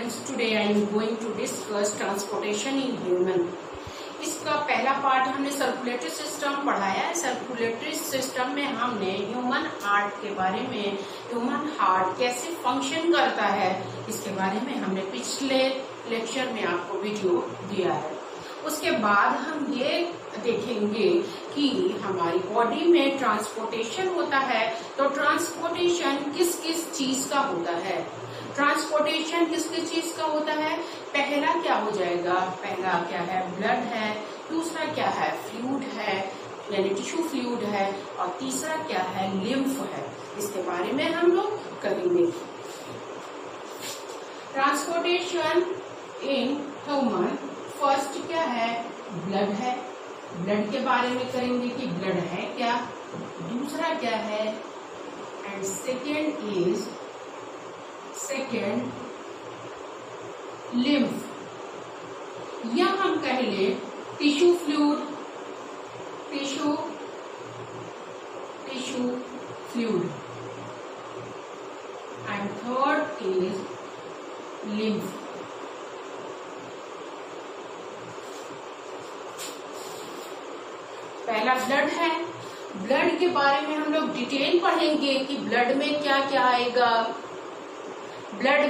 students, today I am going to discuss transportation in human. इसका पहला part हमने circulatory system पढ़ाया है। सर्कुलेटरी सिस्टम में हमने ह्यूमन हार्ट के बारे में, ह्यूमन हार्ट कैसे फंक्शन करता है, इसके बारे में हमने पिछले लेक्चर में आपको वीडियो दिया है। उसके बाद हम ये देखेंगे कि हमारी बॉडी में ट्रांसपोर्टेशन होता है, तो ट्रांसपोर्टेशन किस किस चीज का होता है। ट्रांसपोर्टेशन किस किस चीज का होता है, पहला क्या हो जाएगा, पहला क्या है, ब्लड है, दूसरा क्या है, फ्लूइड है यानी टिश्यू फ्लूइड है, और तीसरा क्या है, लिम्फ है। इसके बारे में हम लोग करेंगे। ट्रांसपोर्टेशन इन ह्यूमन, फर्स्ट क्या है, ब्लड है, ब्लड के बारे में करेंगे कि ब्लड है क्या, दूसरा क्या है, एंड सेकेंड लिम्फ, या हम कह ले tissue fluid, tissue fluid, and third is lymph. पहला ब्लड है, ब्लड के बारे में हम लोग डिटेल पढ़ेंगे कि ब्लड में क्या क्या आएगा, ब्लड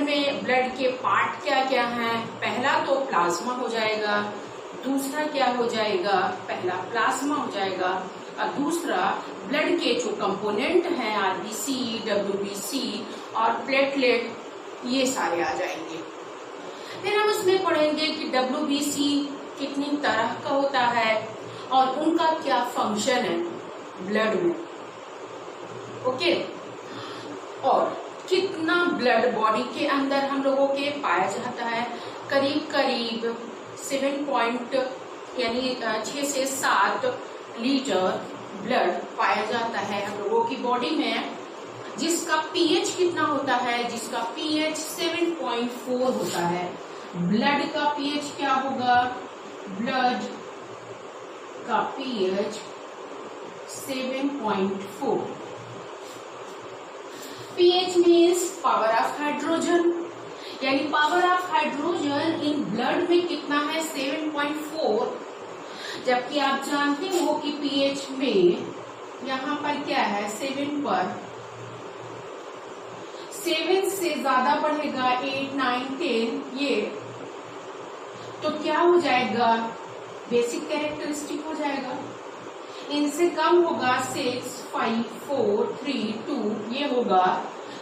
के पार्ट क्या क्या हैं। पहला तो प्लाज्मा हो जाएगा, दूसरा क्या हो जाएगा, पहला प्लाज्मा हो जाएगा, और दूसरा ब्लड के जो कंपोनेंट हैं आरबीसी, डब्ल्यूबीसी और प्लेटलेट, ये सारे आ जाएंगे। फिर हम उसमें पढ़ेंगे कि डब्ल्यूबीसी कितनी तरह का होता है और उनका क्या फंक्शन है ब्लड में, ओके, और कितना ब्लड बॉडी के अंदर हम लोगों के पाया जाता है। करीब 6 से 7 लीटर ब्लड पाया जाता है हम लोगों की बॉडी में, जिसका पीएच कितना होता है, जिसका पीएच 7.4 होता है। ब्लड का पीएच क्या होगा, ब्लड का P H 7.4। pH means power of hydrogen, यानी power of hydrogen in blood में कितना है, 7.4, जबकि आप जानते हो कि pH में यहाँ पर क्या है, 7 पर, 7 से ज्यादा बढ़ेगा 8, 9, 10, ये तो क्या हो जाएगा, बेसिक कैरेक्टरिस्टिक हो जाएगा। इनसे कम होगा 6, 5, 4, 3, 2, ये होगा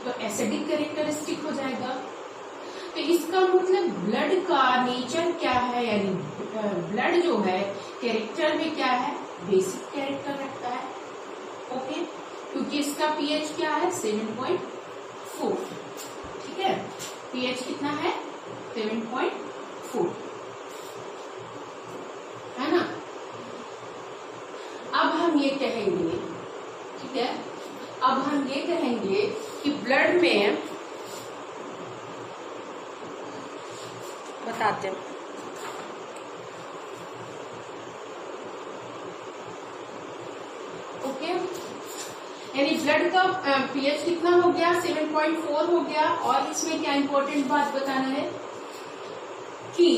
तो एसिडिक कैरेक्टरिस्टिक हो जाएगा। तो इसका मतलब ब्लड का नेचर क्या है, यानी ब्लड जो है कैरेक्टर में क्या है, बेसिक कैरेक्टर रखता है, ओके, क्योंकि इसका पीएच क्या है, 7.4, ठीक है, पीएच कितना है, 7.4, है ना। अब हम ये कहेंगे, ठीक है, अब हम ये कहेंगे कि ब्लड में, बताते हैं, ओके, यानी ब्लड का पीएच कितना हो गया, 7.4 हो गया। और इसमें क्या इंपॉर्टेंट बात बताना है कि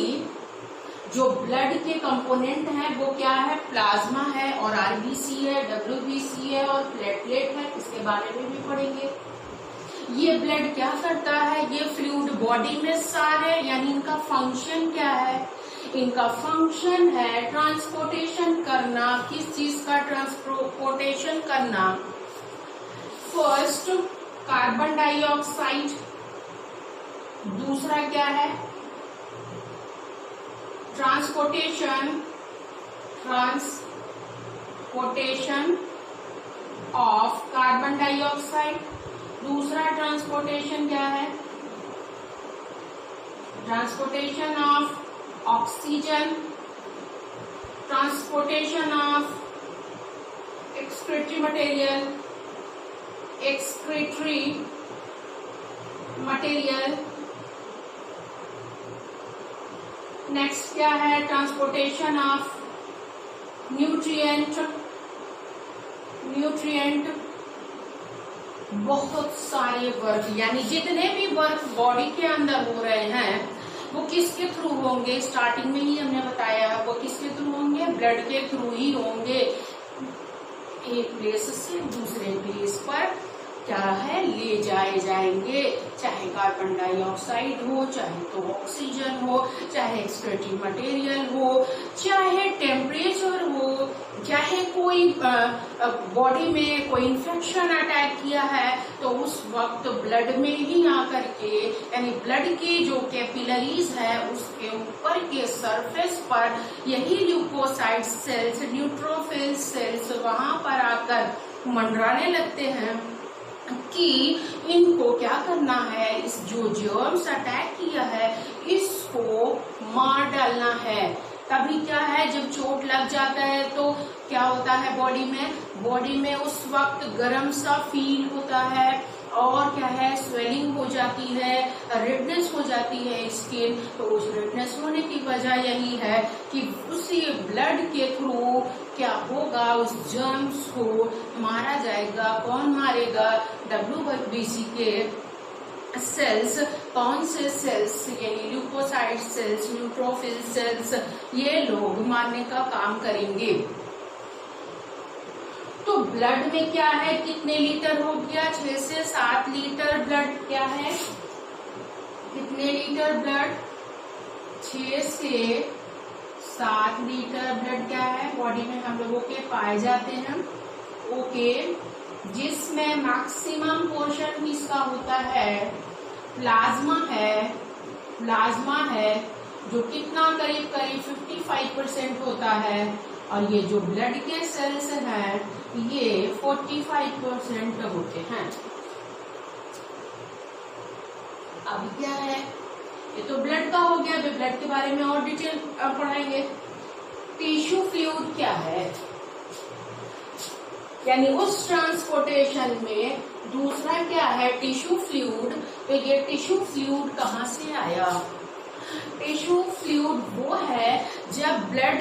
जो ब्लड के कंपोनेंट हैं वो क्या है, प्लाज्मा है और आरबीसी है, डब्ल्यूबीसी है और प्लेटलेट है, इसके बारे में भी पढ़ेंगे। ये ब्लड क्या करता है, ये फ्लूइड बॉडी में सारे, यानी इनका फंक्शन क्या है, इनका फंक्शन है ट्रांसपोर्टेशन करना। किस चीज का ट्रांसपोर्टेशन करना, फर्स्ट कार्बन डाइऑक्साइड, दूसरा क्या है, ट्रांसपोर्टेशन ऑफ कार्बन डाइऑक्साइड, दूसरा ट्रांसपोर्टेशन क्या है, transportation of oxygen, transportation of excretory material, next क्या है, ट्रांसपोर्टेशन ऑफ न्यूट्रिएंट बहुत सारे वर्क, यानी जितने भी वर्क बॉडी के अंदर हो रहे हैं वो किसके थ्रू होंगे, स्टार्टिंग में ही हमने बताया वो किसके थ्रू होंगे, ब्लड के थ्रू ही होंगे। एक प्लेस से दूसरे प्लेस पर क्या है ले जाए जाएंगे, चाहे कार्बन डाइऑक्साइड हो, चाहे तो ऑक्सीजन हो, चाहे एक्सक्रीटिव मटेरियल हो, चाहे टेम्परेचर हो, चाहे कोई बॉडी में कोई इन्फेक्शन अटैक किया है तो उस वक्त ब्लड में ही आकर के, यानी ब्लड के जो कैपिलरीज है उसके ऊपर के सरफेस पर यही ल्यूकोसाइड सेल्स, न्यूट्रोफिल सेल्स वहां पर आकर मंडराने लगते हैं कि इनको क्या करना है, इस जो जर्म्स अटैक किया है इसको मार डालना है। तभी क्या है, जब चोट लग जाता है तो क्या होता है बॉडी में उस वक्त गर्म सा फील होता है और क्या है स्वेलिंग हो जाती है, रेडनेस हो जाती है स्किन। तो उस रेडनेस होने की वजह यही है कि उसी ब्लड के थ्रू क्या होगा, उस जर्म्स को मारा जाएगा। कौन मारेगा, WBC के सेल्स। कौन से सेल्स, यानी ल्यूकोसाइड सेल्स, न्यूट्रोफिल सेल्स, ये लोग मारने का काम करेंगे। तो ब्लड में क्या है, कितने लीटर हो गया, 6 से 7 लीटर ब्लड क्या है, कितने लीटर ब्लड, 6 से 7 लीटर ब्लड क्या है बॉडी में हम लोगों के पाए जाते हैं। ओके, जिसमें मैक्सिमम पोर्शन किसका होता है, प्लाज्मा है जो कितना करीब 55% होता है, और ये जो ब्लड के सेल्स हैं ये 45% होते हैं। अब क्या है, ये तो ब्लड का हो गया, ब्लड के बारे में और डिटेल पढ़ाएंगे। टिश्यू फ्लूइड क्या है, यानी उस ट्रांसपोर्टेशन में दूसरा क्या है टिश्यू फ्लूइड। तो ये टिश्यू फ्लूइड कहाँ से आया, टिश्यू फ्लूइड वो है जब ब्लड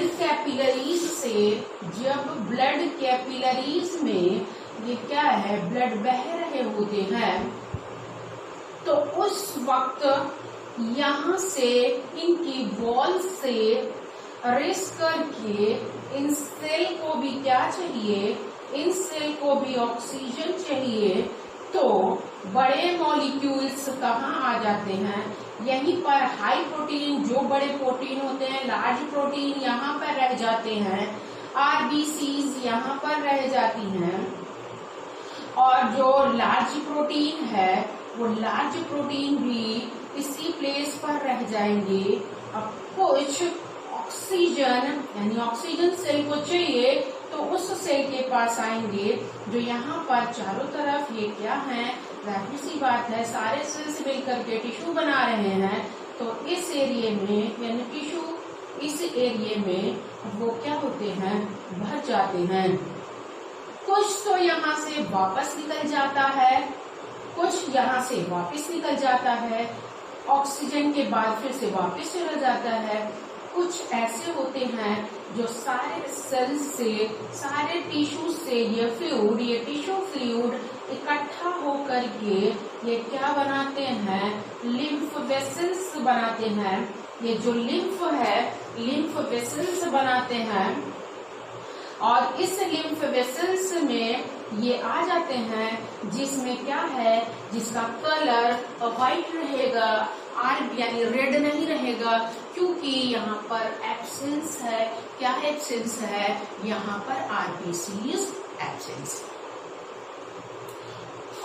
कैपिलरीज में ये क्या है ब्लड बह रहे होते हैं, तो उस वक्त यहाँ से इनकी वॉल से रेस करके इन सेल को भी क्या चाहिए, इन सेल को भी ऑक्सीजन चाहिए। तो बड़े मॉलिक्यूल्स कहाँ आ जाते हैं, यहीं पर हाई प्रोटीन, जो बड़े प्रोटीन होते हैं, लार्ज प्रोटीन यहाँ पर रह जाते हैं, RBCs यहाँ पर रह जाती हैं, और जो लार्ज प्रोटीन है वो लार्ज प्रोटीन भी इसी प्लेस पर रह जाएंगे। अब कुछ ऑक्सीजन, यानी ऑक्सीजन सेल को चाहिए तो उस सेल के पास आएंगे जो यहाँ पर चारों तरफ ये क्या है, जाहिर सी बात है सारे सेल्स मिलकर के टिश्यू बना रहे हैं। तो इस एरिया में, यानी टिश्यू इस एरिया में वो क्या होते हैं, भर जाते हैं। कुछ तो यहाँ से वापस निकल जाता है, कुछ यहाँ से वापस निकल जाता है, ऑक्सीजन के बाद फिर से वापस चला जाता है। कुछ ऐसे होते हैं जो सारे सेल्स से, सारे टिश्यू से ये टिश्यू फ्लूइड इकट्ठा होकर के ये क्या बनाते हैं, लिम्फ वेसल्स बनाते हैं। ये जो लिम्फ है, लिम्फ वेसल्स बनाते हैं, और इस लिम्फ वेसल्स में ये आ जाते हैं जिसमें क्या है, जिसका कलर व्हाइट रहेगा, यानी रेड नहीं रहेगा, क्योंकि यहाँ पर एब्सेंस है। क्या एब्सेंस है, यहाँ पर RBCs एब्सेंस।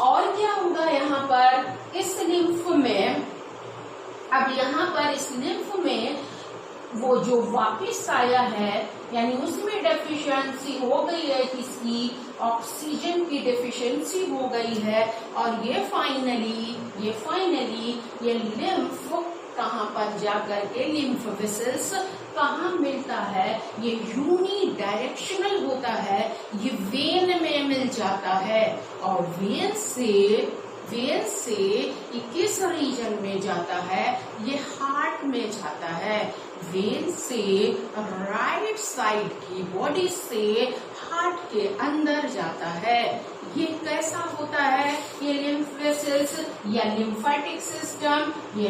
और क्या होगा यहाँ पर इस लिम्फ में, अब यहाँ पर इस लिम्फ में वो जो वापिस आया है, यानी उसमें डेफिशिएंसी हो गई है, किसकी, ऑक्सीजन की डेफिशिएंसी हो गई है, और ये फाइनली ये लिम्फ कहाँ पर जाकर के, लिम्फ वेसल्स कहाँ मिलता है, ये यूनी डायरेक्शनल होता है, ये वेन में मिल जाता है, और वेन से ये किस रीजन में जाता है, ये हार्ट में जाता है। वेन से राइट साइड की बॉडी से हार्ट के अंदर जाता है। ये कैसा होता है? ये लिम्फ वेसल्स या लिम्फेटिक सिस्टम ये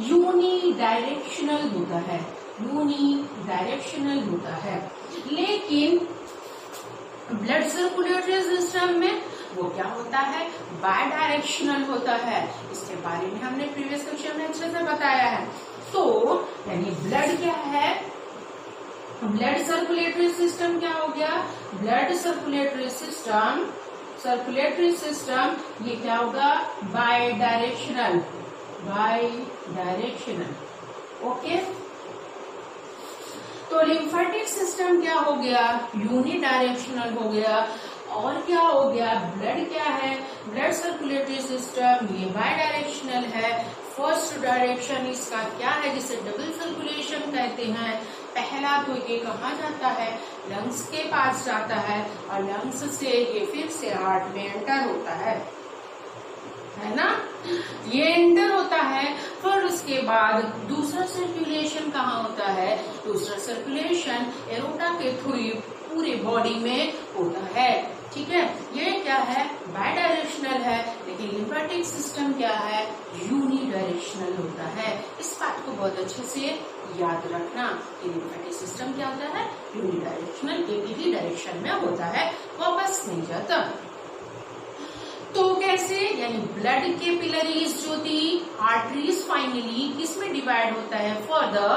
यूनिडायरेक्शनल होता है, लेकिन ब्लड सर्कुलेटरी सिस्टम में वो क्या होता है? बाय डायरेक्शनल होता है। इसके बारे में हमने प्रीवियस कक्षा में अच्छे से बताया है। तो यानी ब्लड क्या है? ब्लड सर्कुलेटरी सिस्टम क्या हो गया? ब्लड सर्कुलेटरी सिस्टम ये क्या होगा? Bidirectional. ओके। तो लिम्फेटिक सिस्टम क्या हो गया? यूनिडायरेक्शनल हो गया। और क्या हो गया? ब्लड क्या है? ब्लड सर्कुलेटरी सिस्टम ये बाय डायरेक्शनल है। फर्स्ट डायरेक्शन इसका क्या है? जिसे डबल सर्कुलेशन कहते हैं। पहला तो ये कहाँ जाता है? लंग्स के पास जाता है, और लंग्स से ये फिर से हार्ट में एंटर होता है ना? ये एंटर होता है। फिर उसके बाद दूसरा सर्कुलेशन कहाँ होता है? दूसरा सर्कुलेशन एरोटा के थ्रू पूरे बॉडी में होता है। ठीक है, ये क्या है? बाय डायरेक्शनल है। लेकिन लिम्फेटिक सिस्टम क्या है? यूनिडायरेक्शनल होता है। इस बात को बहुत अच्छे से याद रखना कि लिम्फेटिक सिस्टम क्या होता है? यूनिडायरेक्शनल, एक ही डायरेक्शन में होता है, वापस नहीं जाता। तो कैसे? यानी ब्लड कैपिलरीज जो थी, आर्टरीज फाइनली किसमें डिवाइड होता है? फर्दर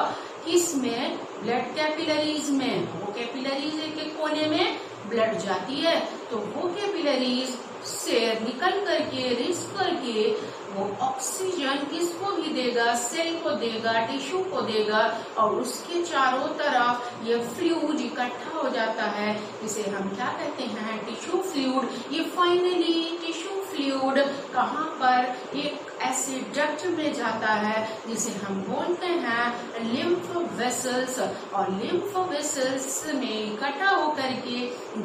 किसमें? ब्लड कैपिलरीज में। वो कैपिलरीज एक कोने में ब्लड जाती है, तो वो कैपिलरीज से निकल करके रिस करके वो ऑक्सीजन किसको भी देगा? सेल को देगा, टिश्यू को देगा, और उसके चारों तरफ ये फ्लूइड इकट्ठा हो जाता है, जिसे हम क्या कहते हैं? Tissue fluid. ये फाइनली टिश्यू फ्लूइड कहाँ पर? एक ऐसे डक्ट में जाता है जिसे हम बोलते हैं लिम्फ वेसल्स, और लिम्फ वेसल्स में इकट्ठा होकर के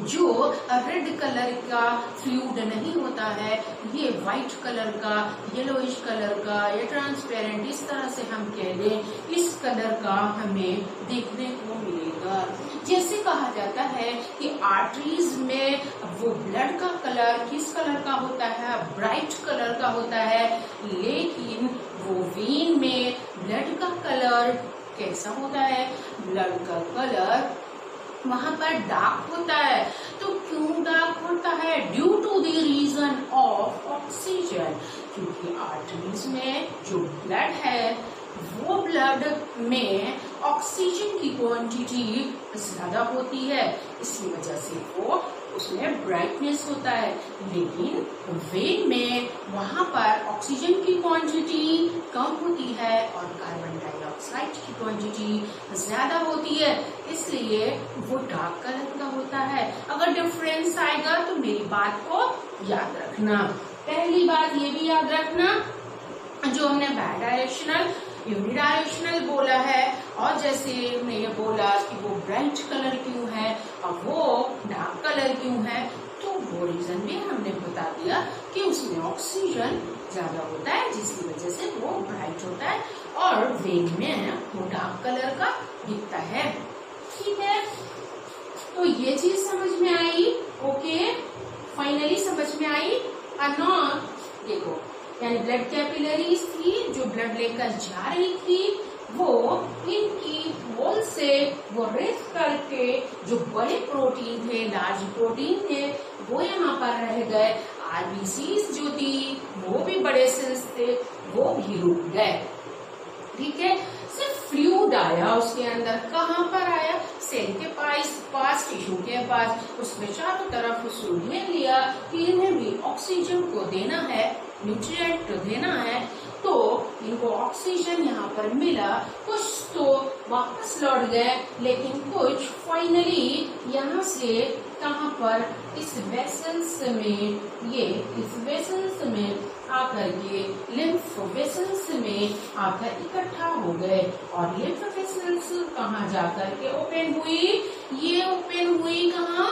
जो रेड कलर का फ्लूइड नहीं होता है, ये व्हाइट कलर का, येलोइश कलर का, या ट्रांसपेरेंट, इस तरह से हम कह दें, इस कलर का हमें देखने को मिलेगा। जैसे कहा जाता है कि आर्टरीज में वो ब्लड का कलर किस कलर का होता है? ब्राइट कलर का होता है, लेकिन वो वेन में ब्लड का कलर कैसा होता है? ब्लड का कलर वहां पर डार्क होता है। तो क्यों डार्क होता है? Due to the reason of oxygen. क्योंकि आर्टरीज में जो ब्लड है, वो ब्लड में ऑक्सीजन की क्वांटिटी ज्यादा होती है, इसकी वजह से वो उसमें ब्राइटनेस होता है। लेकिन वेन में वहां पर ऑक्सीजन की क्वांटिटी कम होती है और कार्बन डाइऑक्साइड की क्वांटिटी ज्यादा होती है, इसलिए वो डार्क कलर का होता है। अगर डिफरेंस आएगा तो मेरी बात को याद रखना। पहली बात ये भी याद रखना, जो हमने बाय डायरेक्शनल यूनिडायरेक्शनल बोला है, और जैसे हमने ये बोला कि वो ब्राइट कलर क्यों है और वो डार्क कलर क्यों है, तो वो रीजन भी हमने बता दिया कि उसमें ऑक्सीजन ज्यादा होता है, जिसकी वजह से वो ब्राइट होता है, और वेन में वो डार्क कलर का दिखता है। ठीक है, तो ये चीज समझ में आई? ओके, फाइनली समझ में आई? देखो, यानी ब्लड कैपिलरीज थी जो ब्लड लेकर जा रही थी, वो इनकी वॉल से वो रेस करके जो बड़े प्रोटीन थे, लार्ज प्रोटीन थे, वो यहाँ पर रह गए। आरबीसीज जो थी वो भी बड़े सेल्स थे, वो भी रुक गए। ठीक है, सिर्फ फ्लूइड आया उसके अंदर। कहाँ पर आया? सेल के पास, टिश्यू के पास। उसमें चारों तरफ उसने लिया कि इन्हें भी ऑक्सीजन को देना है, न्यूट्रिएंट देना है, तो इनको ऑक्सीजन यहाँ पर मिला। कुछ तो वापस लौट गए, लेकिन कुछ फाइनली यहाँ से कहाँ पर? इस वेसल्स में आकर के लिम्फ वेसल्स में आकर इकट्ठा हो गए, और लिम्फ वेसल्स कहाँ जाकर के ओपन हुई? ये ओपन हुई कहाँ?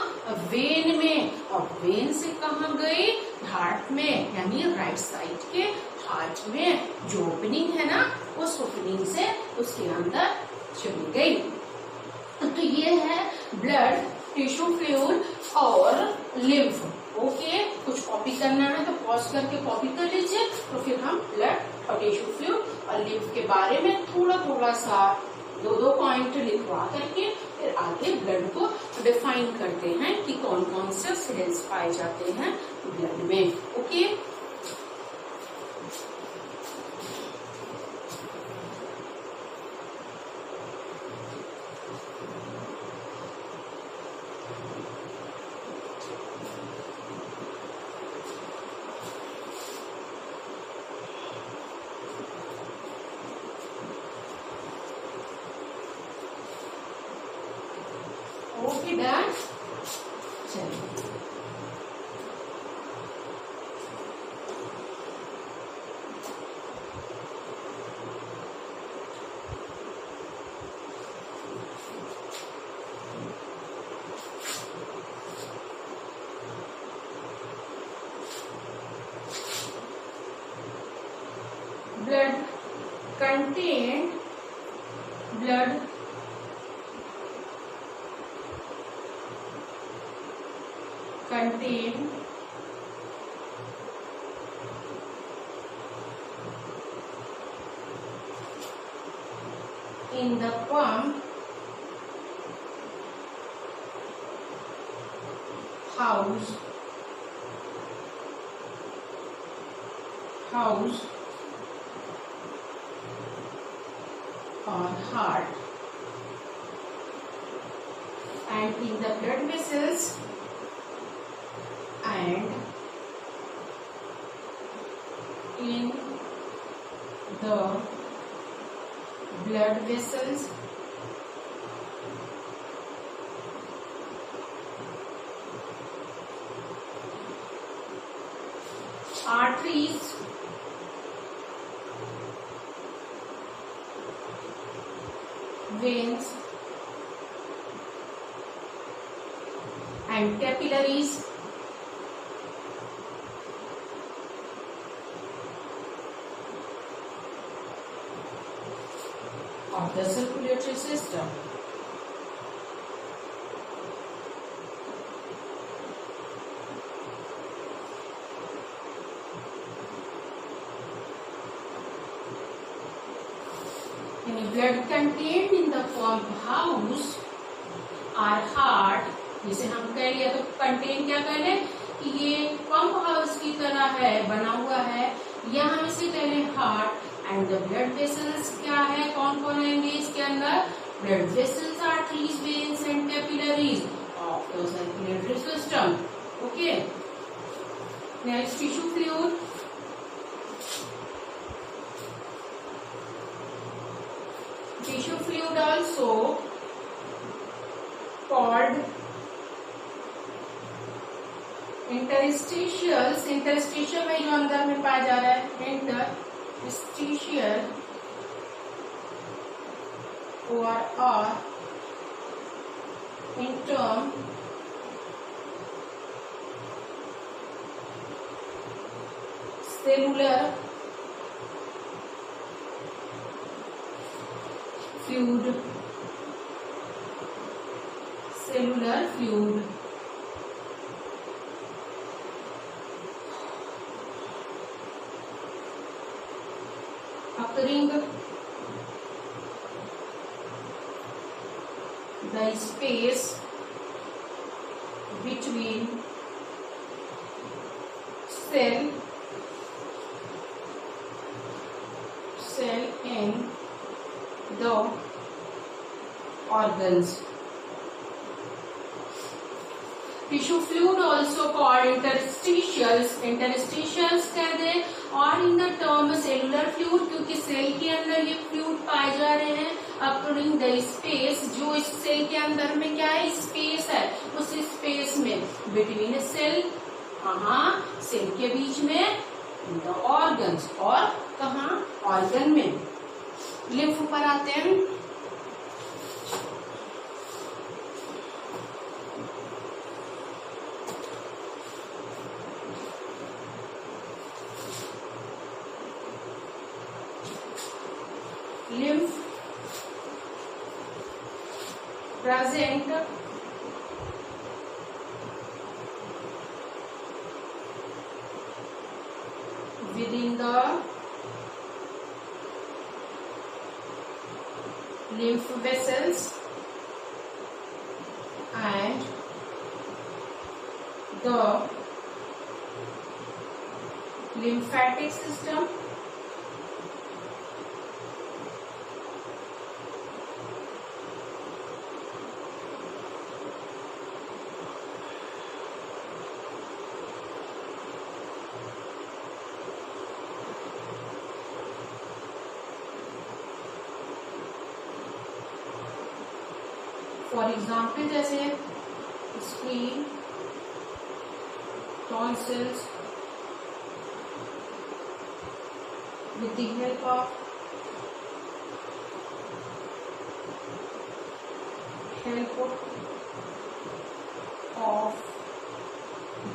वेन में, और वेन से कहाँ गई? हार्ट में, यानी राइट साइड के हार्ट में जो ओपनिंग है ना, उस ओपनिंग से उसके अंदर चली गई। तो ये है ब्लड, टिश्यू फ्लूइड और लिम्फ। ओके, कुछ कॉपी करना है तो पॉज करके कॉपी कर लीजिए। तो फिर हम ब्लड और टिश्यू फ्लूइड और लिम्फ के बारे में थोड़ा थोड़ा सा 2-2 पॉइंट लिखवा करके फिर आगे ब्लड को डिफाइन करते हैं कि कौन कौन से सेल्स पाए जाते हैं ब्लड में। Okay, okay done. चलिए blood contained in the pump house or heart, and in the blood vessels and in the blood vessels arteries veins and capillaries of the circulatory system. Any blood contained in the pump house or heart, जिसे हम कह लिया तो contain क्या कह लें कि ये पंप हाउस की तरह है, बना हुआ है, या हम इसे कह लें heart. And the blood vessels क्या है, कौन कौन आएंगे इसके अंदर? Blood vessels, arteries, veins and capillaries of the circulatory system. Okay, next tissue fluid. Tissue fluid also called interstitials, interstitial में जो अंदर में पाया जा रहा है interstitial or in term cellular fluid, occurring the space between cell and the organs. Tissue fluid also called interstitials, interstitials कहते हैं, और in the term cellular fluid क्योंकि सेल के अंदर ये फ्लूइड पाए जा रहे हैं। occurring the space, जो इस सेल के अंदर में क्या है, स्पेस है, उस स्पेस में between सेल, कहाँ, सेल के बीच में, the organs, और कहाँ, ऑर्गन में। लिम्फ पर आते हैं। lymph present within the lymph vessels and the lymphatic system for example जैसे spleen, tonsils, with the help of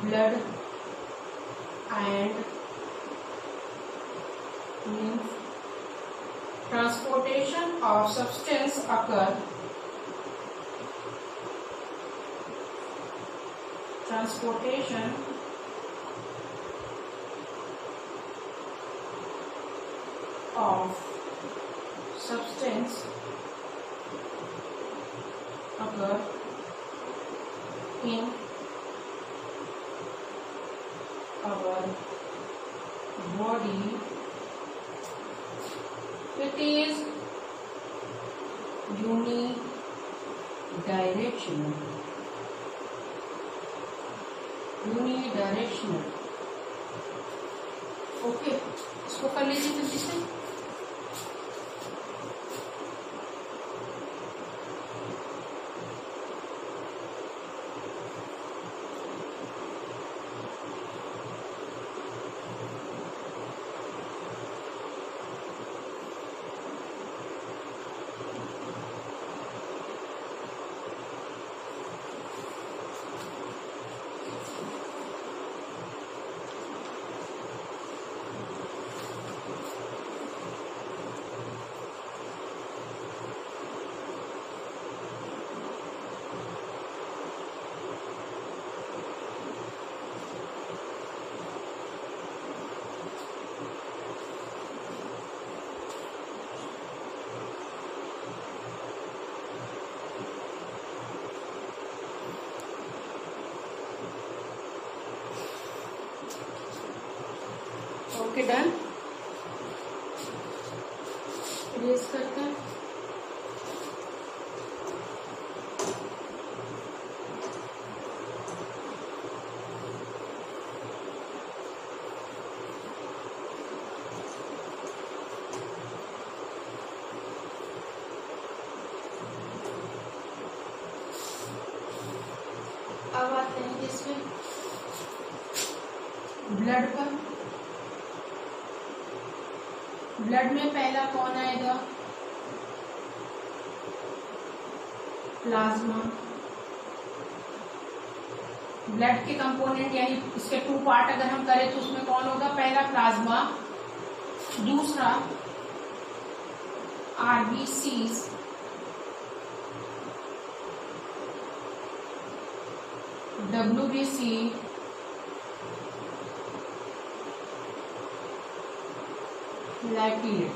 blood and lymph, transportation of substance occur. Transportation of substance occur in our body. It is unidirectional. Okay, इसको कर लीजिए जल्दी से। Okay, done. Race करते हैं। अब आते हैं इसमें ब्लड पर। ब्लड में पहला कौन आएगा? प्लाज्मा। ब्लड के कंपोनेंट यानी इसके 2 पार्ट अगर हम करें तो उसमें कौन होगा? पहला प्लाज्मा, दूसरा आरबीसीज, डब्ल्यूबीसी, प्लेटलेट।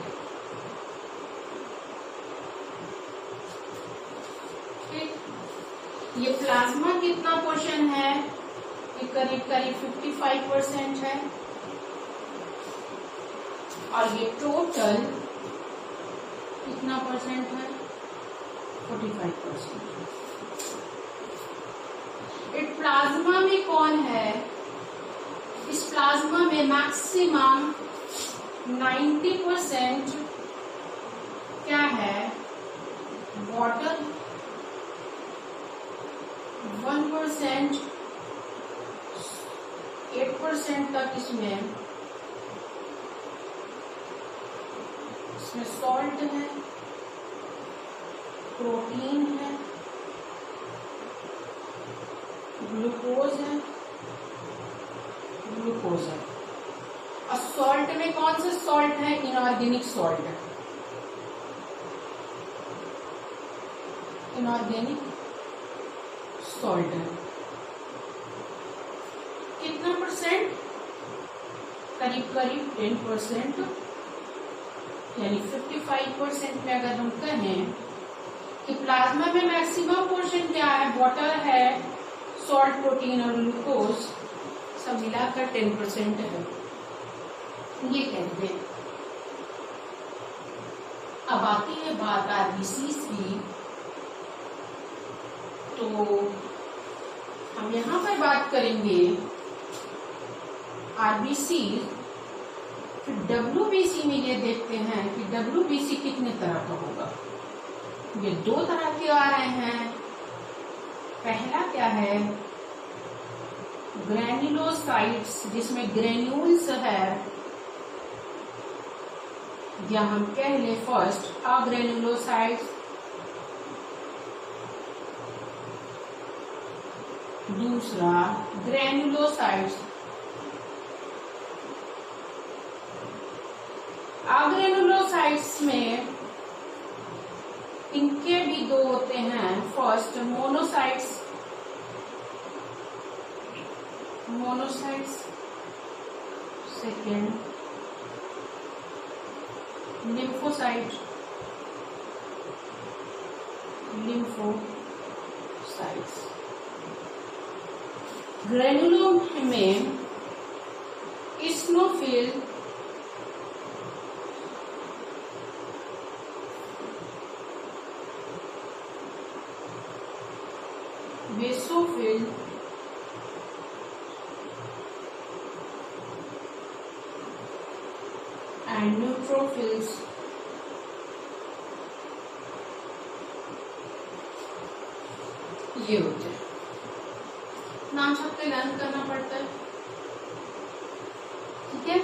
ठीक, ये प्लाज्मा कितना पोर्शन है? ये करीब करीब 55% है और ये टोटल कितना परसेंट है? 45%। इस प्लाज्मा में कौन है? इस प्लाज्मा में मैक्सिमम 90% क्या है? वाटर, 1% 8% तक इसमें सॉल्ट है, प्रोटीन है, ग्लूकोज है। और सॉल्ट में कौन सा सॉल्ट है? इनऑर्गेनिक सॉल्ट है। इनऑर्गेनिक सॉल्ट है। कितना परसेंट? करीब करीब 10%, यानी 55% में अगर हम कहें कि प्लाज्मा में मैक्सिमम पोर्शन क्या है, वाटर है, सॉल्ट, प्रोटीन और ग्लूकोज, सब मिलाकर 10% है, ये कहते हैं। अब आती है बात आरबीसीज की, तो हम यहाँ पर बात करेंगे आरबीसी। फिर डब्ल्यूबीसी में ये देखते हैं कि डब्ल्यूबीसी कितने तरह का होगा। ये 2 तरह के आ रहे हैं। पहला क्या है, ग्रैन्युलोसाइट्स, जिसमें ग्रेन्यूल्स है, या हम कह ले फर्स्ट अग्रेन्युलोसाइट्स, दूसरा ग्रैन्युलोसाइट्स। अग्रेन्युलोसाइट्स में इनके भी 2 होते हैं। फर्स्ट मोनोसाइट्स, सेकेंड लिम्फोसाइट, ग्रेनुलोम में इस्नोफिल, बेसोफिल, एंड न्यूट्रोफिल्स। ये होते हैं। नाम सबके लर्न करना पड़ता है, ठीक है।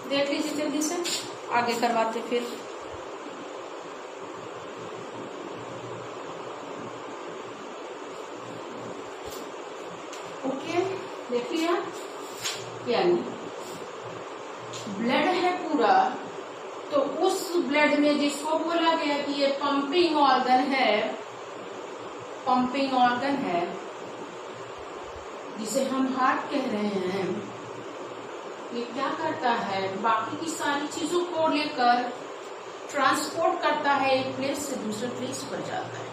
देख लीजिए जल्दी से, आगे करवाते फिर। ओके, देख लिया। यानी ब्लड है पूरा, तो उस ब्लड में जिसको बोला गया कि ये पंपिंग ऑर्गन है, जिसे हम हार्ट कह रहे हैं, ये क्या करता है, बाकी की सारी चीजों को लेकर ट्रांसपोर्ट करता है, एक प्लेस से दूसरे प्लेस पर जाता है।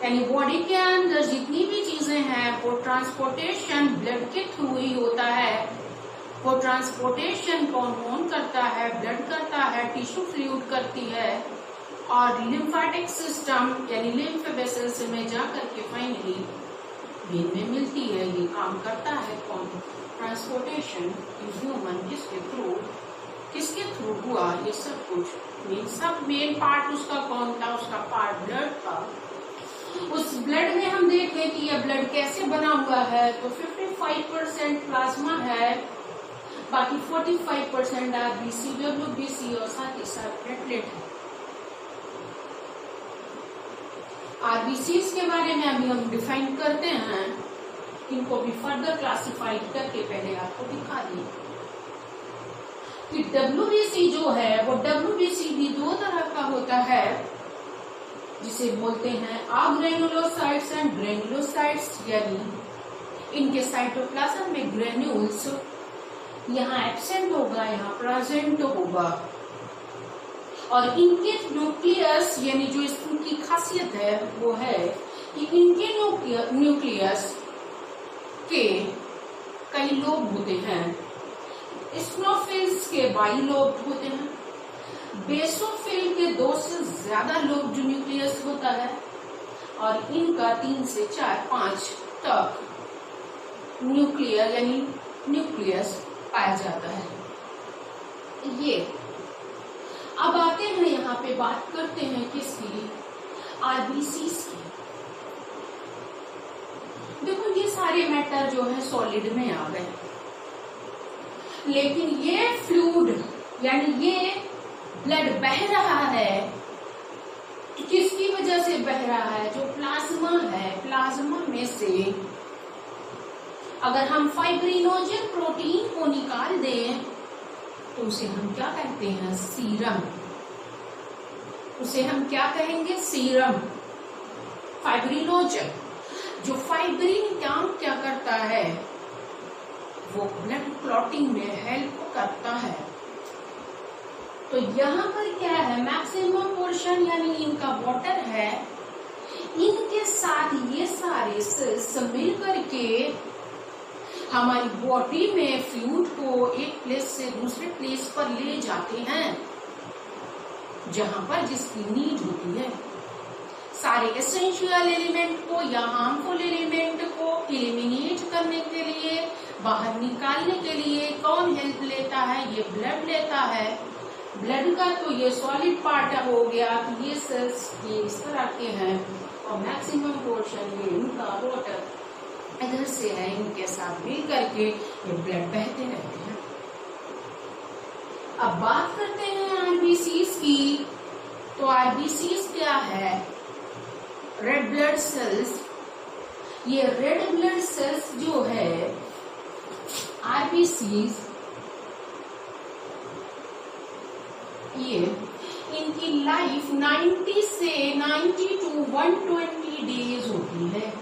यानी बॉडी के अंदर जितनी भी चीजें हैं वो ट्रांसपोर्टेशन ब्लड के थ्रू ही होता है। वो ट्रांसपोर्टेशन कौन करता है? ब्लड करता है, टिश्यू फ्लूइड करती है, और लिम्फेटिक सिस्टम यानी लिम्फ वेसल्स में जाकर के फाइनली वेन में मिलती है। ये काम करता है कौन? ट्रांसपोर्टेशन ह्यूमन, किसके थ्रू हुआ ये सब कुछ। मेन पार्ट उसका कौन था? उसका पार्ट ब्लड था। उस ब्लड में हम देखें कि यह ब्लड कैसे बना हुआ है, तो 55% प्लाज्मा है, बाकी 45% आरबीसी, डब्ल्यूबीसी और साथ ही साथ प्लेटलेट है। आरबीसीज के बारे में अभी हम डिफाइन करते हैं, इनको भी फर्दर क्लासिफाइड करके पहले आपको दिखा दी कि डब्ल्यूबीसी जो है वो डब्ल्यूबीसी भी 2 तरह का होता है, जिसे बोलते हैं अग्रेनुलोसाइट्स एंड ग्रेनुलोसाइट्स। यानी इनके साइटोप्लाज्म में ग्रेन्यूल्स यहाँ एब्सेंट होगा, यहाँ प्रेजेंट होगा, और इनके न्यूक्लियस यानी जो इसकी खासियत है वो है कि इनके न्यूक्लियस के कई लोब होते हैं। स्नोफिल्स के 22 लोब होते हैं। बेसोफिल के 2 से ज्यादा लोब जो न्यूक्लियस होता है, और इनका 3 से 4, 5 तक न्यूक्लियर यानी न्यूक्लियस पाया जाता है। ये अब आते हैं यहाँ पे बात करते हैं किसकी? आरबीसीज की। देखो ये सारे मैटर जो है सॉलिड में आ गए, लेकिन ये फ्लूइड यानी ये ब्लड बह रहा है, तो किसकी वजह से बह रहा है? जो प्लाज्मा है, प्लाज्मा में से अगर हम फाइब्रिनोजन प्रोटीन को निकाल दें तो उसे हम क्या कहते हैं? सीरम। उसे हम क्या कहेंगे? सीरम। फाइब्रिनोजन। जो फाइब्रिन काम क्या करता है, वो ब्लड क्लॉटिंग में हेल्प करता है। तो यहाँ पर क्या है, मैक्सिमम पोर्शन यानी इनका वाटर है, इनके साथ ये सारे सेल्स मिल करके हमारी बॉडी में फ्लूइड को एक प्लेस से दूसरे प्लेस पर ले जाते हैं, जहां पर जिसकी नीड होती है। सारे एसेंशियल एलिमेंट को या हार्मफुल एलिमेंट को एलिमिनेट करने के लिए, बाहर निकालने के लिए कौन हेल्प लेता है, ये ब्लड लेता है। ब्लड का तो ये सॉलिड पार्ट हो गया कि ये सेल्स ये इस तरह के हैं, और मैक्सिमम पोर्शन ये इनका वाटर इधर से है, इनके साथ मिल करके ये ब्लड बहते रहते हैं। अब बात करते हैं आरबीसीज की। तो आरबीसीज क्या है, रेड ब्लड सेल्स। ये रेड ब्लड सेल्स जो है आरबीसीज, ये इनकी लाइफ 90 से 90 to 120 डेज होती है।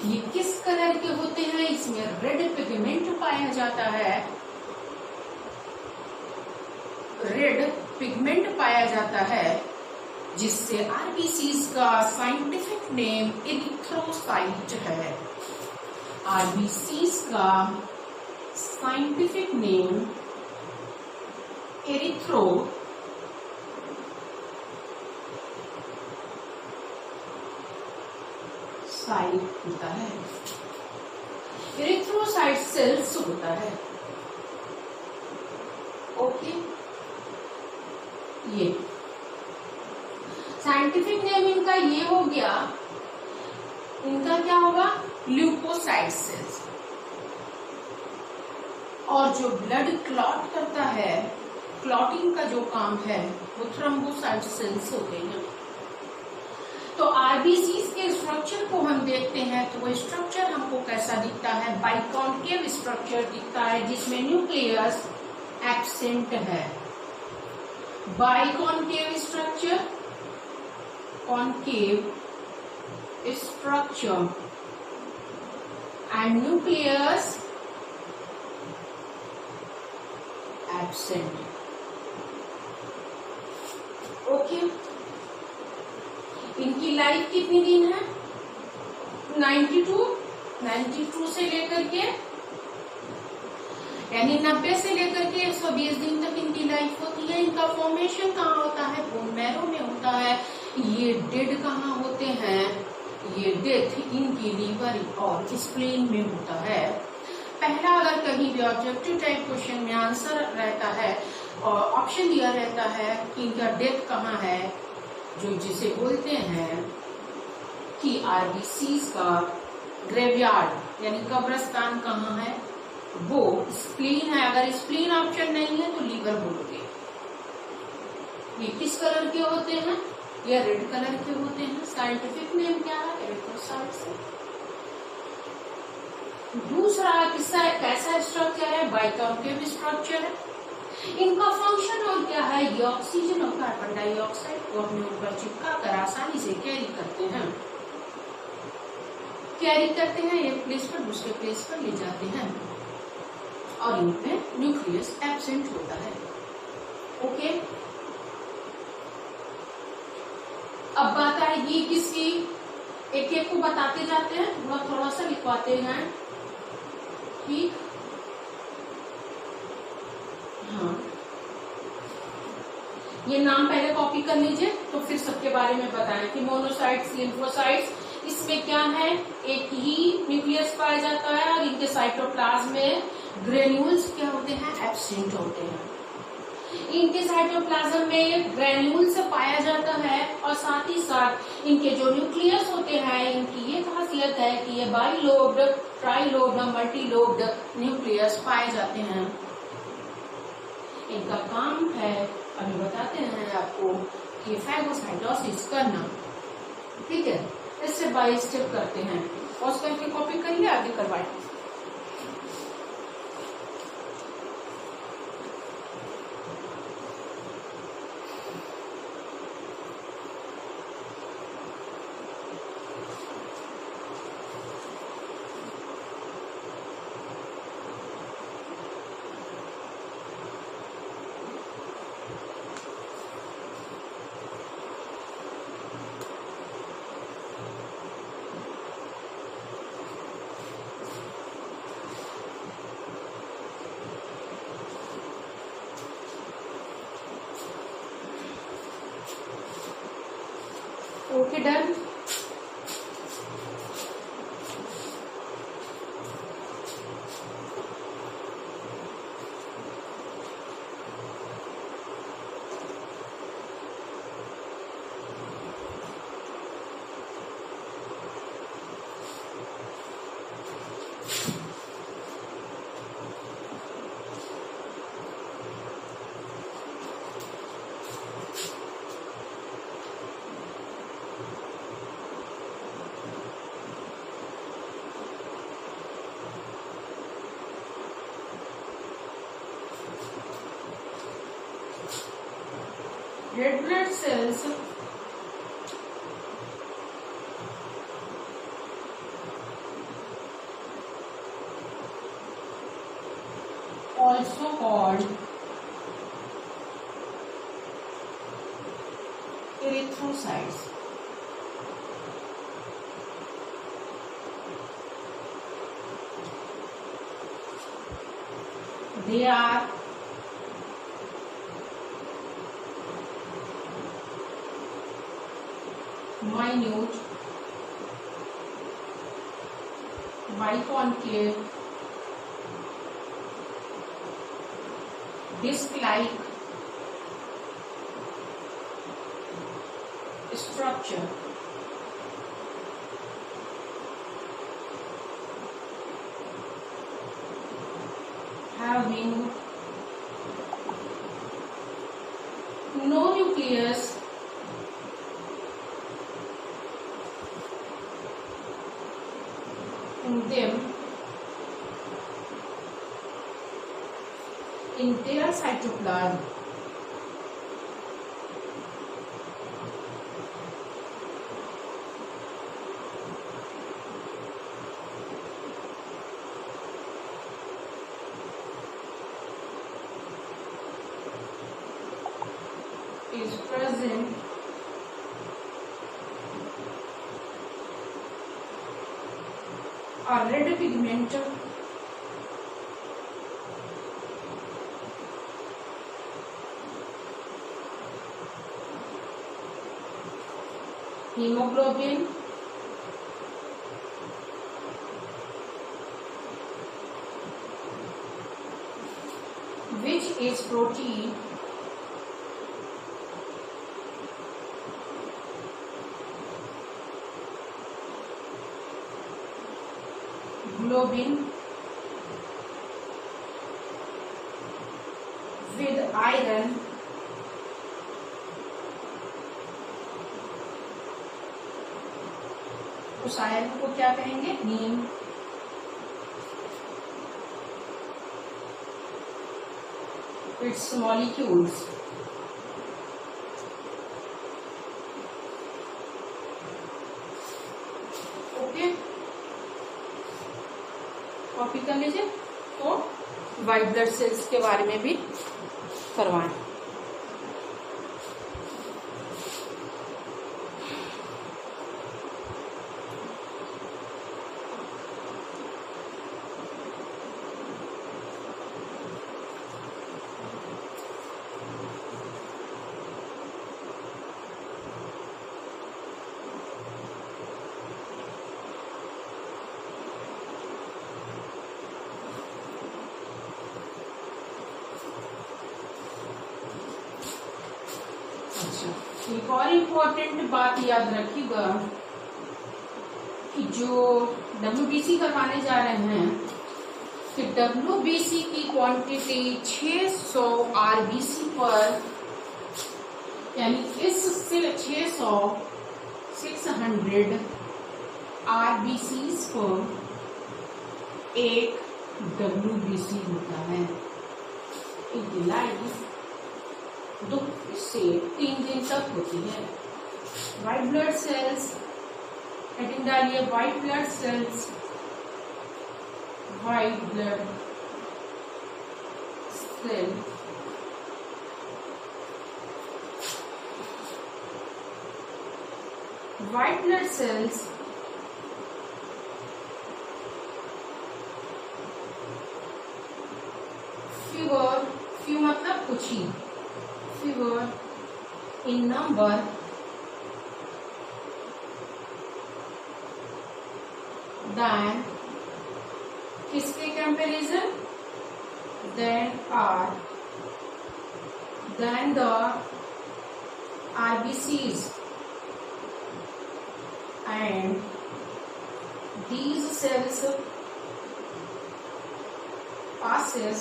ये किस कलर के होते हैं, इसमें रेड पिगमेंट पाया जाता है, रेड पिगमेंट पाया जाता है, जिससे आरबीसीज का साइंटिफिक नेम एरिथ्रोसाइट है। आरबीसीज का साइंटिफिक नेम एरिथ्रोसाइट होता है, एरिथ्रोसाइट सेल्स होता है। ओके, ये साइंटिफिक नेम इनका ये हो गया। इनका क्या होगा, ल्यूकोसाइट सेल्स। और जो ब्लड क्लॉट करता है, क्लॉटिंग का जो काम है, वो थ्रोम्बोसाइट सेल्स होते हैं। तो आरबीसीज के स्ट्रक्चर को हम देखते हैं, तो वो स्ट्रक्चर हमको कैसा दिखता है, बाइकॉन्केव स्ट्रक्चर दिखता है, जिसमें न्यूक्लियस एब्सेंट है। Biconcave structure, concave structure and nucleus absent. Okay, इनकी लाइफ कितनी दिन है, 92 से लेकर के यानी 90 से लेकर के 120 दिन तक इनकी लाइफ होती है। इनका फॉर्मेशन कहाँ होता है, बोन मैरो में होता है। ये डेड कहाँ होते हैं, ये डेथ इनकी लीवर और स्प्लीन में होता है। पहला अगर कहीं भी ऑब्जेक्टिव टाइप क्वेश्चन में आंसर रहता है और ऑप्शन दिया रहता है कि इनका डेथ कहाँ है, जो जिसे बोलते हैं कि आरबीसीज का ग्रेवयार्ड यानी कब्रस्तान कहाँ है, वो स्प्लीन है। अगर स्प्लीन ऑप्शन नहीं है तो लीवर बोलोगे। ये किस कलर के होते हैं, ये रेड कलर के होते हैं। साइंटिफिक नेम क्या है, एरिथ्रोसाइट। दूसरा किस्सा कैसा स्ट्रक्चर है, बाइकॉन्केव स्ट्रक्चर है। इनका फंक्शन और क्या है, ये ऑक्सीजन और कार्बन डाइऑक्साइड को अपने ऊपर चिपका कर आसानी से कैरी करते हैं, एक प्लेस पर दूसरे प्लेस पर ले जाते हैं, और इनमें न्यूक्लियस एब्सेंट होता है। ओके, अब बात आएगी किसकी, एक एक को बताते जाते हैं, थोड़ा सा लिखवाते हैं। ठीक, हाँ, ये नाम पहले कॉपी कर लीजिए, तो फिर सबके बारे में बताएं कि मोनोसाइट्स, लिम्फोसाइट्स, इसमें क्या है, एक ही न्यूक्लियस पाया जाता है, और इनके साइटोप्लाज्म में ग्रेन्यूल्स क्या होते हैं, एब्सेंट होते हैं। इनके साइटोप्लाज्म में ग्रेन्यूल्स पाया जाता है, और साथ ही साथ इनके जो न्यूक्लियस होते हैं, इनकी ये खासियत है कि ये बाइलोब्ड, ट्राइलोब्ड, मल्टीलोब्ड न्यूक्लियस पाए जाते हैं। इनका काम है, अभी बताते हैं आपको, कि फैगोसाइटोसिस करना। ठीक है, इससे बाय स्टेप करते हैं, पॉज करके कॉपी करिए, आगे करवाइए। Done. Red blood cells also called erythrocytes. They are minute biconcave disc-like structure having no nucleus in them in their cytoplasm. Is present a red pigment hemoglobin which is protein globin with iron उस iron को क्या कहेंगे? Haem. It's molecules okay, copy कर लीजिए। तो white blood sales के बारे में भी करवाएं। एक और इम्पोर्टेंट बात याद रखिएगा कि जो WBC करवाने जा रहे हैं कि WBC की क्वांटिटी 600 RBC पर, यानी इस 600 RBCs पर एक WBC होता है। लाइफ 2 से 3 दिन तक होती है। व्हाइट ब्लड सेल्स, हेडिंग डालिए white blood cells, white blood cell white blood cells few मतलब कुछ ही, fewer in number देन किसके comparison, than the RBCs and these cells possess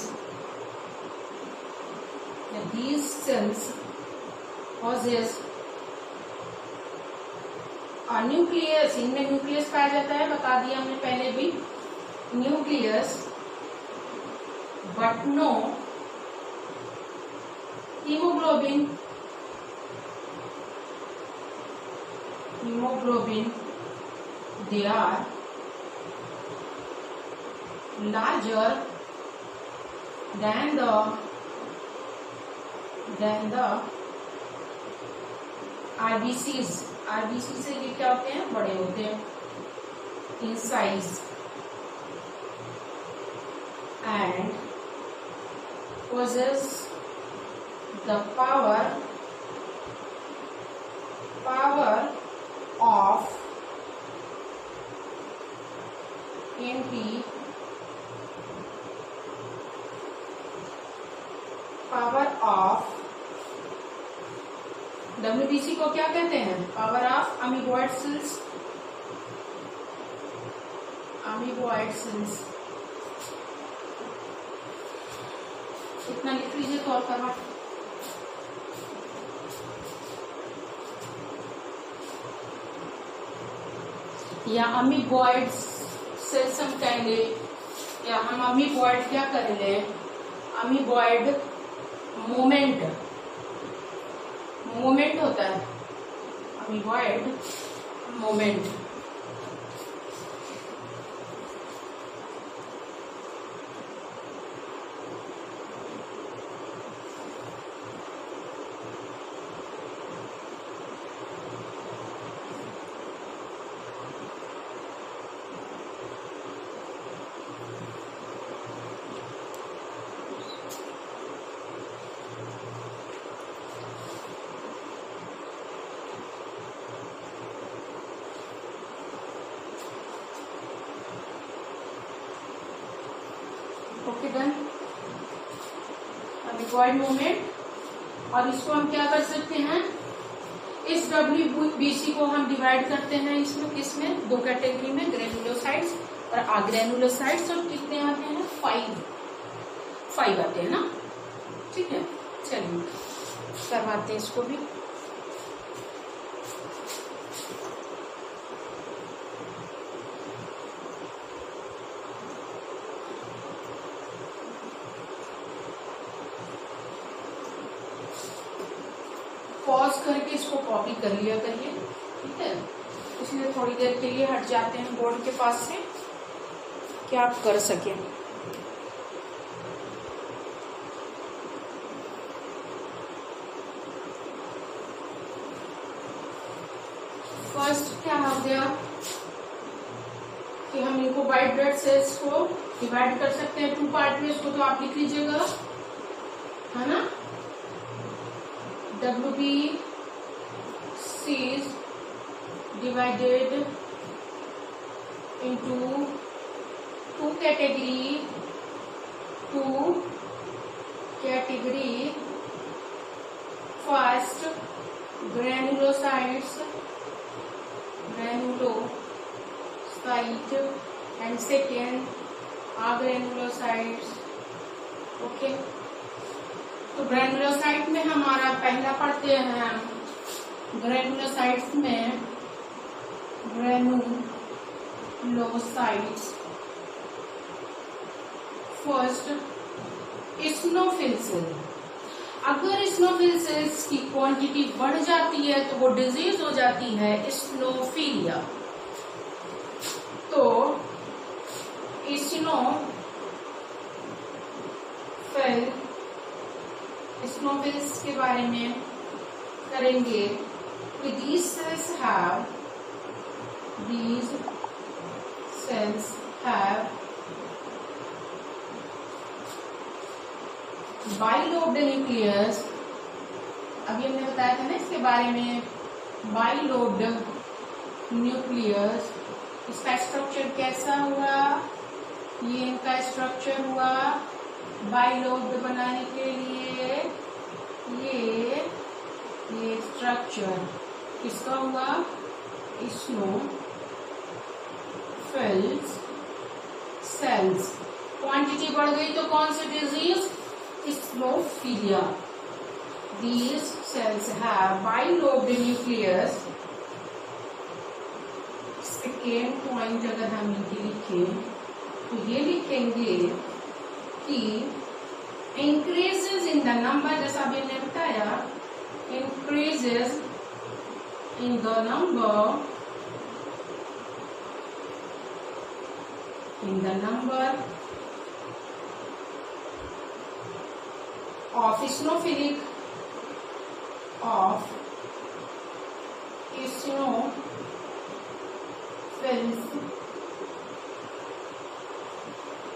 nucleus, इनमें न्यूक्लियस पाया जाता है, बता दिया हमने पहले भी, nucleus but no haemoglobin, they are larger than the RBCs। RBC से ये क्या होते हैं, बड़े होते हैं in size, and possess the power of WBC को क्या कहते हैं, पावर ऑफ अमीबॉइड सेल्स। इतना लिख लीजिए तो और करवा, या अमीबॉइड सेल्स हम कहेंगे, या हम अमीबॉइड क्या करेंगे, अमीबॉइड मोमेंट होता है, amoeboid moment. Okay done, amoeboid moment. और इसको हम क्या कर सकते हैं, इस WBC को हम डिवाइड करते हैं इसमें, किसमें, दो कैटेगरी में, ग्रेनुलोसाइट्स और अग्रेनुलोसाइट्स। और कितने आते हैं, 5 आते हैं ना, ठीक है। चलिए करवाते हैं इसको भी। पॉज करके इसको कॉपी कर लिया करिए, ठीक है। इसलिए थोड़ी देर के लिए हट जाते हैं बोर्ड के पास से, क्या आप कर सकें। फर्स्ट क्या हो गया कि हम इनको वाइट ब्लड सेल्स को डिवाइड कर सकते हैं 2 पार्ट में। इसको तो आप लिख लीजिएगा, है ना। WBC is divided into two category. First, granulocytes, and second, agranulocytes. Okay. तो ग्रेनुलोसाइट में हमारा पहला पढ़ते हैं, ग्रेनुलोसाइट्स में फर्स्ट इस्नोफिल सेल। अगर इस्नोफिल सेल्स की क्वांटिटी बढ़ जाती है तो वो डिजीज हो जाती है इस्नोफिलिया। तो इस्नोफिल्स के बारे में करेंगे। These cells have bilobed nucleus। अभी हमने बताया था ना इसके बारे में, bilobed nucleus इसका स्ट्रक्चर कैसा हुआ, ये इनका स्ट्रक्चर हुआ बाइलोब्ड बनाने के लिए। ये स्ट्रक्चर किसका हुआ, स्नोफिल्स सेल्स। क्वांटिटी बढ़ गई तो कौन सी disease, eosinophilia. These cells have bilobed nucleus। Second point अगर हम ये लिखें तो ये लिखेंगे कि increases in the number, जैसा अभी मैंने बताया, increases in the number of eosinophilic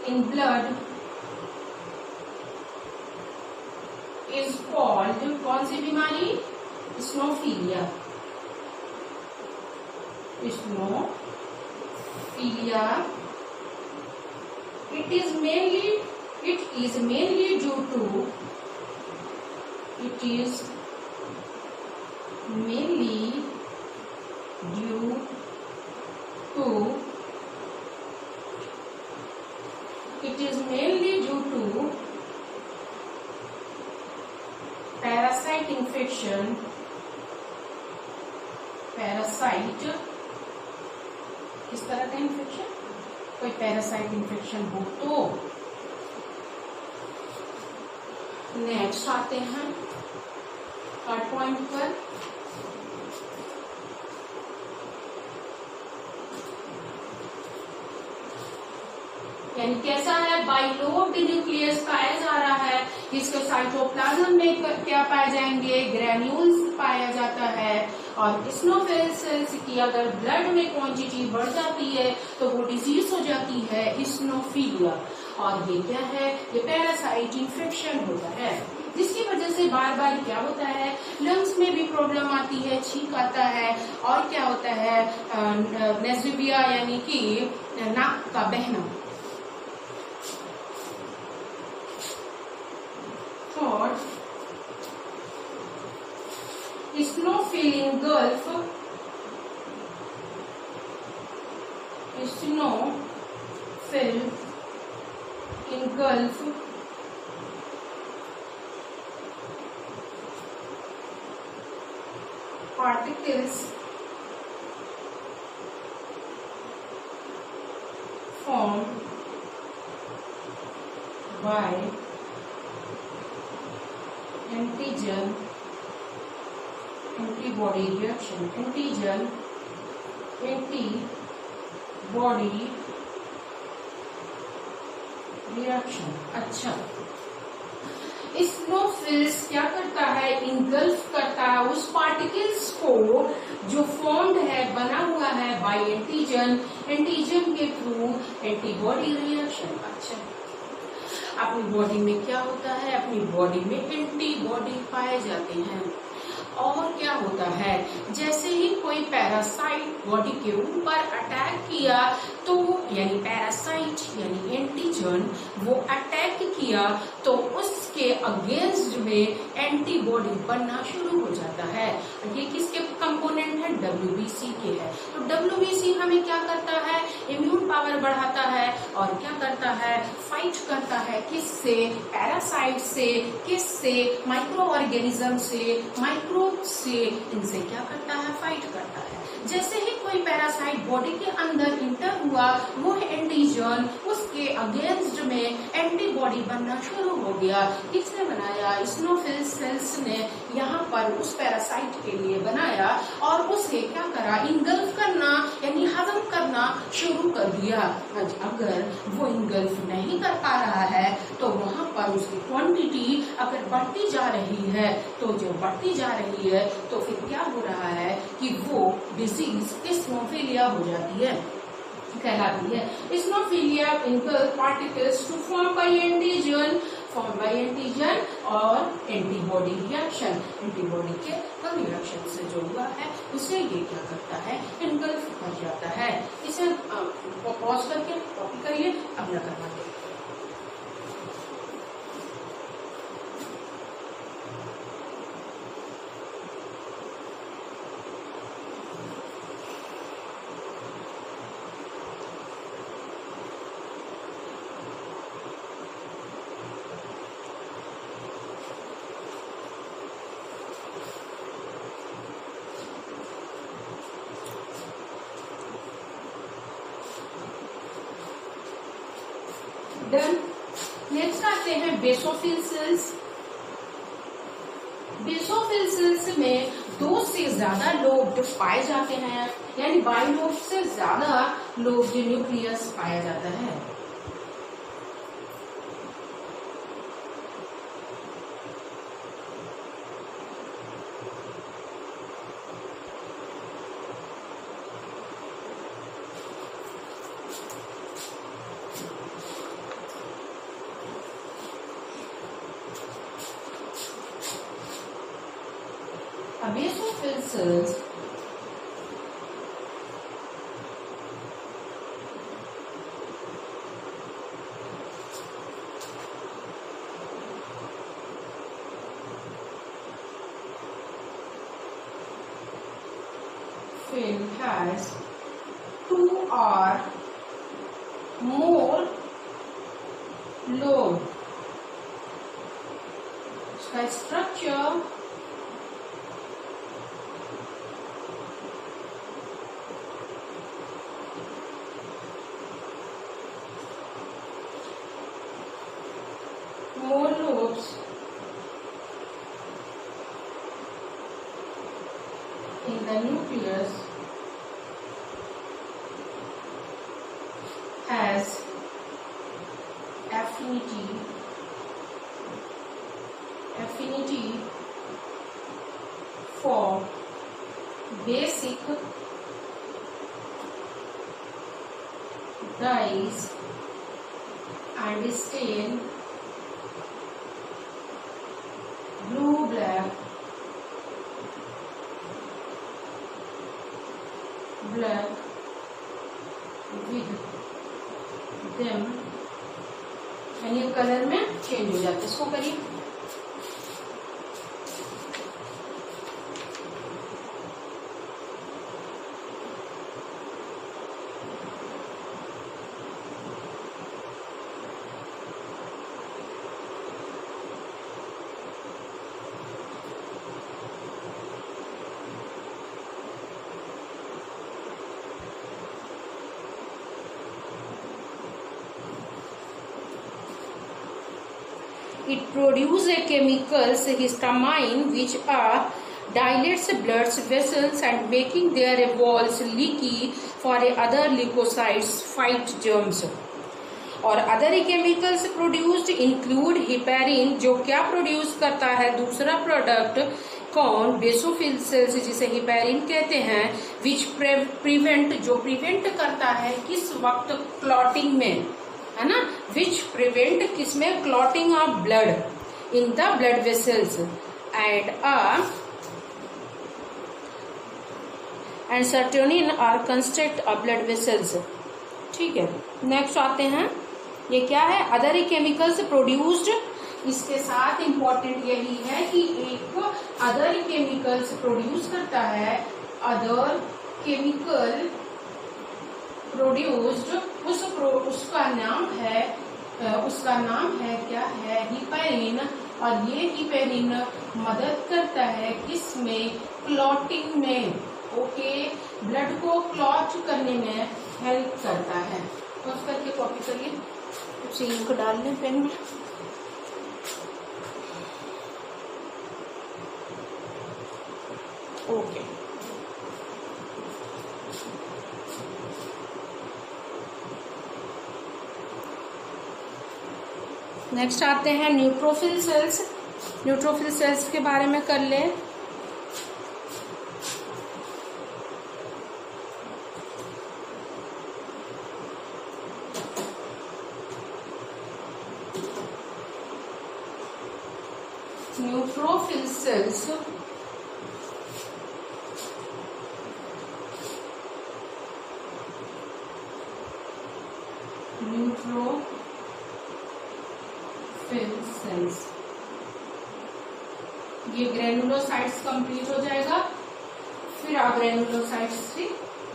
in blood is called, कौन सी बीमारी, स्नोफीलिया। It is mainly due to parasite infection, किस तरह का इन्फेक्शन, कोई पैरासाइट इन्फेक्शन हो तो। नेक्स्ट आते हैं थर्ड पॉइंट पर। यानी कैसा है, बाइलोब्ड न्यूक्लियस पाया जा रहा है। इसके साइटोप्लाज्म में क्या पाए जाएंगे, ग्रेन्यूल्स पाया जाता है। और स्नोफिल सेल्स की अगर ब्लड में क्वांटिटी बढ़ जाती है तो वो डिजीज हो जाती है स्नोफिलिया। और ये क्या है, ये पैरासाइट इन्फेक्शन होता है, जिसकी वजह से बार बार क्या होता है, लंग्स में भी प्रॉब्लम आती है, छींक आता है, और क्या होता है, नेज़िबिया यानी कि नाक का बहना। स्नोफिल engulf particles formed by antibody reaction, antibody reaction। अच्छा, स्नोफिल्स क्या करता है, इंगल्फ करता है उस पार्टिकल्स को जो फॉर्म्ड है, बना हुआ है बाय एंटीजन के थ्रू एंटीबॉडी रिएक्शन। अच्छा, अपनी बॉडी में क्या होता है, अपनी बॉडी में एंटीबॉडी पाए जाते हैं। और क्या होता है, जैसे ही कोई पैरासाइट बॉडी के ऊपर अटैक किया तो यानी पैरासाइट यानी एंटीजन वो अटैक किया तो उसके अगेंस्ट में एंटीबॉडी बनना शुरू हो जाता है। ये किसके कंपोनेंट है, WBC के है। तो WBC हमें क्या करता है, इम्यून पावर बढ़ाता है और क्या करता है, फाइट करता है किससे, पैरासाइट से, किससे, माइक्रो ऑर्गेनिज्म से, माइक्रोब से, इनसे क्या करता है, फाइट करता है। जैसे ही कोई पैरासाइट बॉडी के अंदर इंटर हुआ, वो एंटीजन उसके अगेंस्ट में एंटीबॉडी बनना शुरू हो गया। किसने बनाया, स्नोफिल सेल्स ने यहाँ पर उस पैरासाइट के लिए बनाया और उसे क्या करा, इंगल्फ करना यानी हजम करना शुरू कर दिया। अगर वो इंगल्फ नहीं कर पा रहा है तो वहां पर उसकी क्वांटिटी अगर बढ़ती जा रही है, तो जो बढ़ती जा रही है तो फिर क्या हो रहा है कि वो डिजीज स्नोफिलिया हो जाती है, कहलाती है। स्नोफिलिया engulf particles to form by antigen और एंटीबॉडी रिएक्शन, एंटीबॉडी के रिएक्शन से जो हुआ है उसे ये क्या करता है, इनगल्फ कर जाता है। इसे पॉज करके कॉपी करिए, अगला करवाइए। डन। नेक्स्ट आते हैं बेसोफिल सेल्स। बेसोफिल सेल्स में 2 से ज्यादा लोब पाए जाते हैं, यानी बाइलोब से ज्यादा लोब न्यूक्लियस पाया जाता है। Basophil cells has 2 or more lobe. इसका structure more lobes in the nucleus has affinity for basic dyes and stain blue black with them, यानी कलर में चेंज हो जाता है। इसको करिए। It produces a chemicals histamine which dilates blood vessels and making their walls leaky for other leukocytes fight germs. और other chemicals produced include heparin, जो क्या प्रोड्यूस करता है, दूसरा प्रोडक्ट कौन, बेसोफिल सेल्स जिसे हिपेरिन कहते हैं, विच प्रिवेंट, जो प्रिवेंट करता है किस वक्त, क्लॉटिंग में, है ना, विच प्रिवेंट किसमें, clotting of blood in the blood vessels and serotonin are construct a blood vessels. ठीक है, नेक्स्ट आते हैं, ये क्या है, अदर केमिकल्स प्रोड्यूस्ड। इसके साथ इंपॉर्टेंट यही है कि एक अदर केमिकल्स प्रोड्यूस करता है, अदर केमिकल प्रोड्यूस्ड, उसका नाम है क्या है, हिपेरिन। और ये हिपेरिन मदद करता है किसमें, क्लॉटिंग में। ओके, ब्लड को क्लॉट करने में हेल्प करता है। तो उस करके कॉपी करिए, उसे इंक डाल लें पेन में। ओके, नेक्स्ट आते हैं न्यूट्रोफिल सेल्स। न्यूट्रोफिल सेल्स के बारे में कर ले। न्यूट्रोफिल सेल्स ये ग्रेनुलोसाइट्स कंप्लीट हो जाएगा। फिर आप ग्रेनुलोसाइट्स की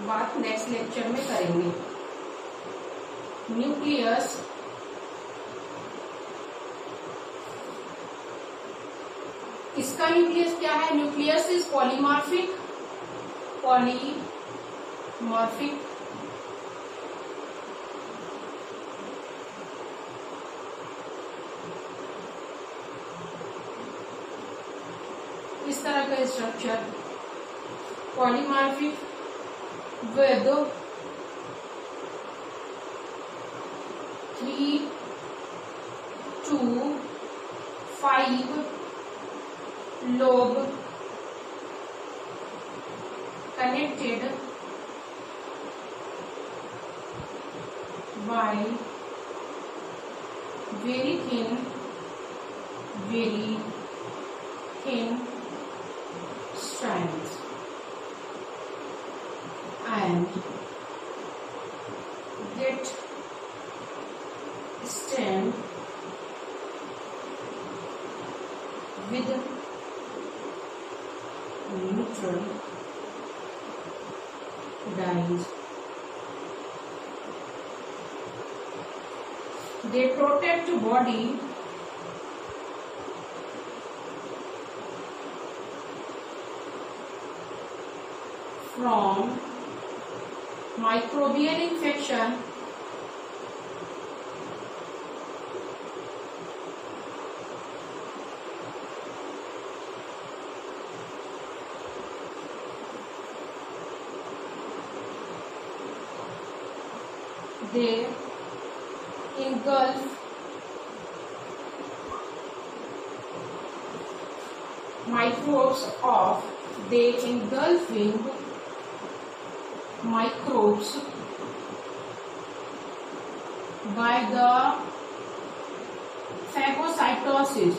बात नेक्स्ट लेक्चर में करेंगे। न्यूक्लियस इसका न्यूक्लियस क्या है? न्यूक्लियस इज पॉलीमॉर्फिक इस तरह का structure polymorphic with 3 to 5 lobe connected by very thin strands and get stemmed with neutral dyes. They protect body from microbial infection they engulf microbes by the phagocytosis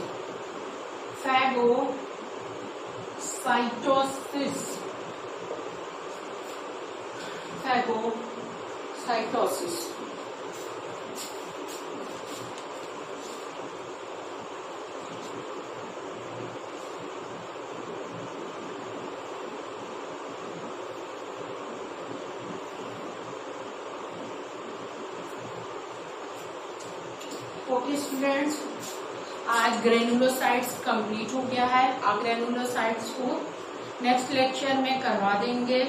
okay students, आज granulocytes complete हो गया है। आप granulocytes को next lecture में करवा देंगे।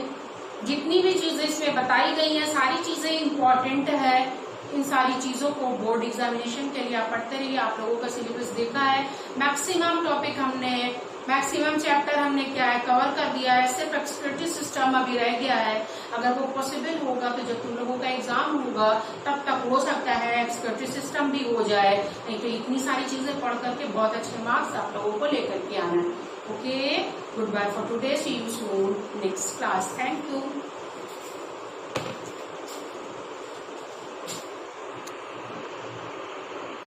जितनी भी चीजें इसमें बताई गई हैं सारी चीजें इम्पोर्टेंट है। इन सारी चीजों को बोर्ड एग्जामिनेशन के लिए आप पढ़ते रहिए। आप लोगों का सिलेबस देखा है, मैक्सिमम चैप्टर हमने क्या है कवर कर दिया है। सिर्फ एक्सक्रीटरी सिस्टम अभी रह गया है। अगर वो पॉसिबल होगा तो जब तुम लोगों का एग्जाम होगा तब तक हो सकता है एक्सक्रीटरी सिस्टम भी हो जाए। नहीं तो इतनी सारी चीजें पढ़ करके बहुत अच्छे मार्क्स आप लोगों को लेकर के आना है। Okay, good bye for today, see you soon next class. Thank you.